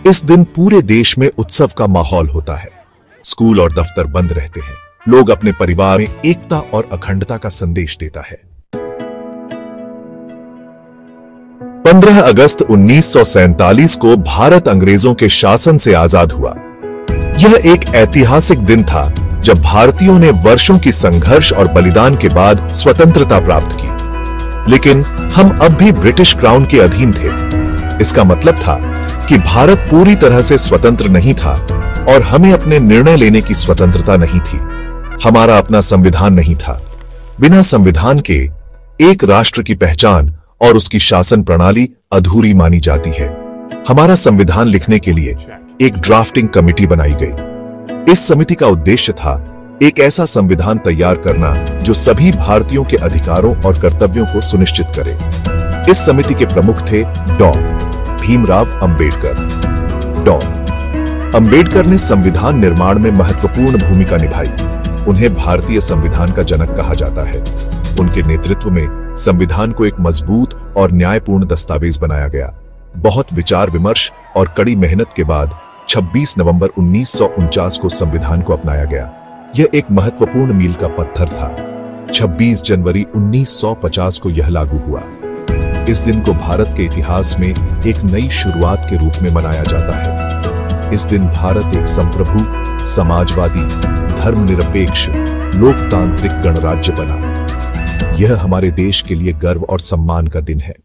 इस दिन पूरे देश में उत्सव का माहौल होता है। स्कूल और दफ्तर बंद रहते हैं। लोग अपने परिवार में एकता और अखंडता का संदेश देता है। 15 अगस्त 1947 को भारत अंग्रेजों के शासन से आजाद हुआ। यह एक ऐतिहासिक दिन था जब भारतीयों ने वर्षों की संघर्ष और बलिदान के बाद स्वतंत्रता प्राप्त की। लेकिन हम अब भी ब्रिटिश क्राउन के अधीन थे। इसका मतलब था कि भारत पूरी तरह से स्वतंत्र नहीं था और हमें अपने निर्णय लेने की स्वतंत्रता नहीं थी। हमारा अपना संविधान नहीं था। बिना संविधान के एक राष्ट्र की पहचान और उसकी शासन प्रणाली अधूरी मानी जाती है। हमारा संविधान लिखने के लिए एक ड्राफ्टिंग कमेटी बनाई गई। इस समिति का उद्देश्य था एक ऐसा संविधान तैयार करना जो सभी भारतीयों के अधिकारों और कर्तव्यों को सुनिश्चित करे। इस समिति के प्रमुख थे डॉ. भीमराव अंबेडकर। डॉ. अंबेडकर ने संविधान निर्माण में महत्वपूर्ण भूमिका निभाई। उन्हें भारतीय संविधान का जनक कहा जाता है। उनके नेतृत्व में संविधान को एक मजबूत और न्यायपूर्ण दस्तावेज बनाया गया। बहुत विचार विमर्श और कड़ी मेहनत के बाद 26 नवंबर 1949 को संविधान को अपनाया गया। यह एक महत्वपूर्ण मील का पत्थर था। 26 जनवरी 1950 को यह लागू हुआ। इस दिन को भारत के इतिहास में एक नई शुरुआत के रूप में मनाया जाता है। इस दिन भारत एक संप्रभु, समाजवादी, धर्मनिरपेक्ष, लोकतांत्रिक गणराज्य बना। यह हमारे देश के लिए गर्व और सम्मान का दिन है।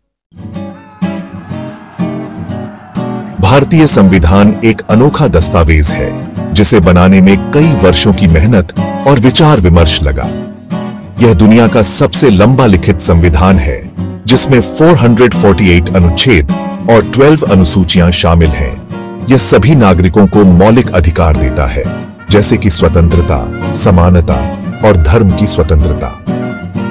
भारतीय संविधान एक अनोखा दस्तावेज है जिसे बनाने में कई वर्षों की मेहनत और विचार विमर्श लगा। यह दुनिया का सबसे लंबा लिखित संविधान है जिसमें 448 अनुच्छेद और 12 अनुसूचियां शामिल हैं। यह सभी नागरिकों को मौलिक अधिकार देता है, जैसे कि स्वतंत्रता, समानता और धर्म की स्वतंत्रता।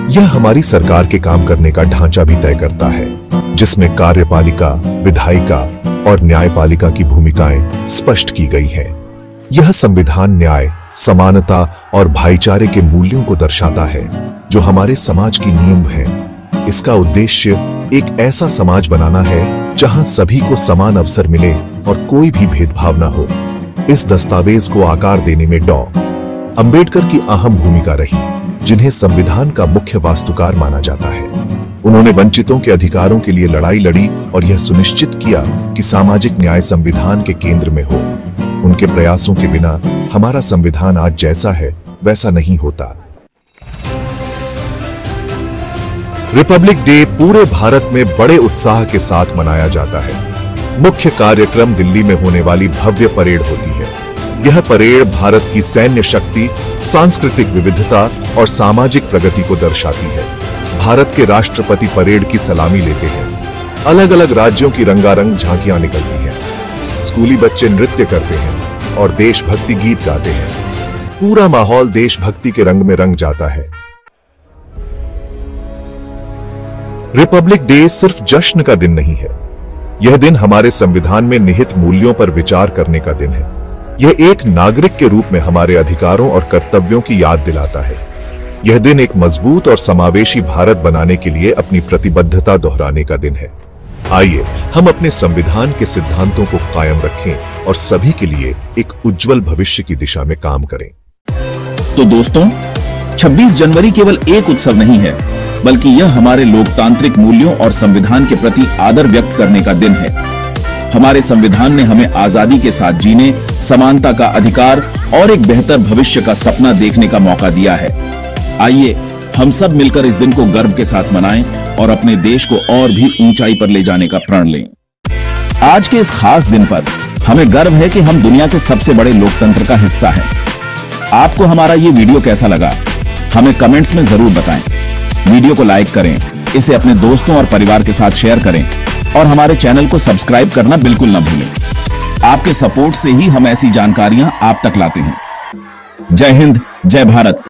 यह हमारी सरकार के काम करने का ढांचा भी तय करता है, जिसमें कार्यपालिका, विधायिका और न्यायपालिका की भूमिकाएं स्पष्ट की गई हैं। यह संविधान न्याय, समानता और भाईचारे के मूल्यों को दर्शाता है, जो हमारे समाज की नींव है। इसका उद्देश्य एक ऐसा समाज बनाना है जहां सभी को समान अवसर मिले और कोई भी भेदभाव न हो। इस दस्तावेज को आकार देने में डॉ. अंबेडकर की अहम भूमिका रही, जिन्हें संविधान का मुख्य वास्तुकार माना जाता है। उन्होंने वंचितों के अधिकारों के लिए लड़ाई लड़ी और यह सुनिश्चित किया कि सामाजिक न्याय संविधान के केंद्र में हो। उनके प्रयासों के बिना हमारा संविधान आज जैसा है वैसा नहीं होता। रिपब्लिक डे पूरे भारत में बड़े उत्साह के साथ मनाया जाता है। मुख्य कार्यक्रम दिल्ली में होने वाली भव्य परेड होती है। यह परेड भारत की सैन्य शक्ति, सांस्कृतिक विविधता और सामाजिक प्रगति को दर्शाती है। भारत के राष्ट्रपति परेड की सलामी लेते हैं। अलग अलग राज्यों की रंगारंग झांकियां निकलती हैं। स्कूली बच्चे नृत्य करते हैं और देशभक्ति गीत गाते हैं। पूरा माहौल देशभक्ति के रंग में रंग जाता है। रिपब्लिक डे सिर्फ जश्न का दिन नहीं है। यह दिन हमारे संविधान में निहित मूल्यों पर विचार करने का दिन है। यह एक नागरिक के रूप में हमारे अधिकारों और कर्तव्यों की याद दिलाता है। यह दिन एक मजबूत और समावेशी भारत बनाने के लिए अपनी प्रतिबद्धता दोहराने का दिन है। आइए हम अपने संविधान के सिद्धांतों को कायम रखें और सभी के लिए एक उज्जवल भविष्य की दिशा में काम करें। तो दोस्तों, 26 जनवरी केवल एक उत्सव नहीं है, बल्कि यह हमारे लोकतांत्रिक मूल्यों और संविधान के प्रति आदर व्यक्त करने का दिन है। हमारे संविधान ने हमें आजादी के साथ जीने, समानता का अधिकार और एक बेहतर भविष्य का सपना देखने का मौका दिया है। आइए हम सब मिलकर इस दिन को गर्व के साथ मनाएं और अपने देश को और भी ऊंचाई पर ले जाने का प्रण लें। आज के इस खास दिन पर हमें गर्व है कि हम दुनिया के सबसे बड़े लोकतंत्र का हिस्सा हैं। आपको हमारा ये वीडियो कैसा लगा, हमें कमेंट्स में जरूर बताएं। वीडियो को लाइक करें, इसे अपने दोस्तों और परिवार के साथ शेयर करें और हमारे चैनल को सब्सक्राइब करना बिल्कुल न भूलें। आपके सपोर्ट से ही हम ऐसी जानकारियां आप तक लाते हैं। जय हिंद, जय भारत।